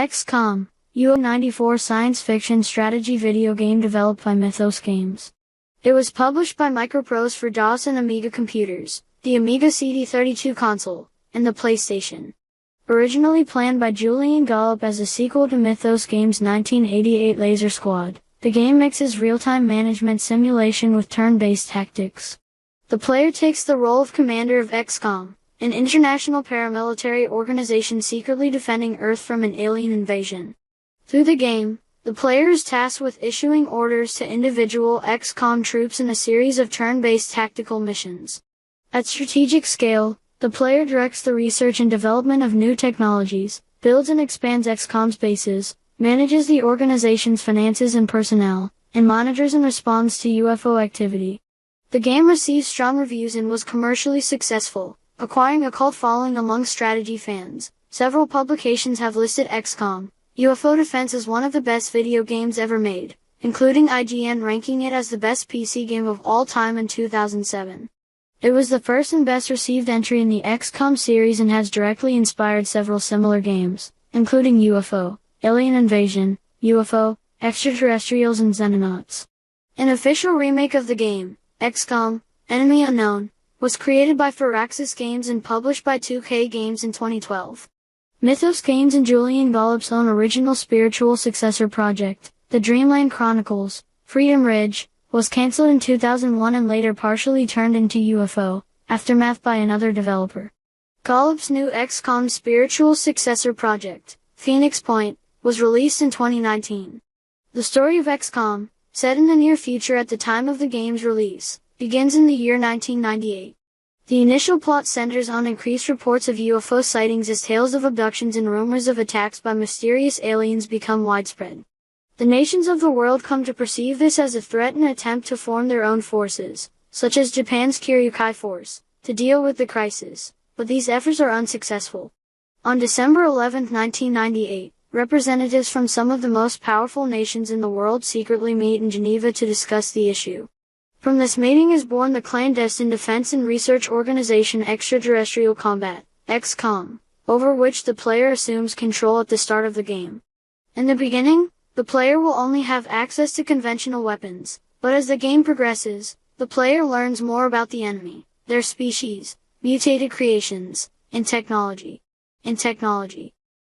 XCOM, UFO 94 science fiction strategy video game developed by Mythos Games. It was published by Microprose for DOS and Amiga computers, the Amiga CD32 console, and the PlayStation. Originally planned by Julian Gollop as a sequel to Mythos Games' 1988 Laser Squad, the game mixes real-time management simulation with turn-based tactics. The player takes the role of commander of XCOM, an international paramilitary organization secretly defending Earth from an alien invasion. Through the game, the player is tasked with issuing orders to individual XCOM troops in a series of turn-based tactical missions. At strategic scale, the player directs the research and development of new technologies, builds and expands XCOM's bases, manages the organization's finances and personnel, and monitors and responds to UFO activity. The game received strong reviews and was commercially successful, acquiring a cult following among strategy fans. Several publications have listed XCOM UFO Defense as one of the best video games ever made, including IGN ranking it as the best PC game of all time in 2007. It was the first and best received entry in the XCOM series and has directly inspired several similar games, including UFO, Alien Invasion, UFO, Extraterrestrials and Xenonauts. An official remake of the game, XCOM, Enemy Unknown, was created by Firaxis Games and published by 2K Games in 2012. Mythos Games and Julian Gollop's own original spiritual successor project, The Dreamland Chronicles, Freedom Ridge, was cancelled in 2001 and later partially turned into UFO, Aftermath by another developer. Gollop's new XCOM spiritual successor project, Phoenix Point, was released in 2019. The story of XCOM, set in the near future at the time of the game's release, begins in the year 1998. The initial plot centers on increased reports of UFO sightings as tales of abductions and rumors of attacks by mysterious aliens become widespread. The nations of the world come to perceive this as a threat and attempt to form their own forces, such as Japan's Kiryukai Force, to deal with the crisis, but these efforts are unsuccessful. On December 11, 1998, representatives from some of the most powerful nations in the world secretly meet in Geneva to discuss the issue. From this meeting is born the clandestine defense and research organization Extraterrestrial Combat, XCOM, over which the player assumes control at the start of the game. In the beginning, the player will only have access to conventional weapons, but as the game progresses, the player learns more about the enemy, their species, mutated creations, and technology.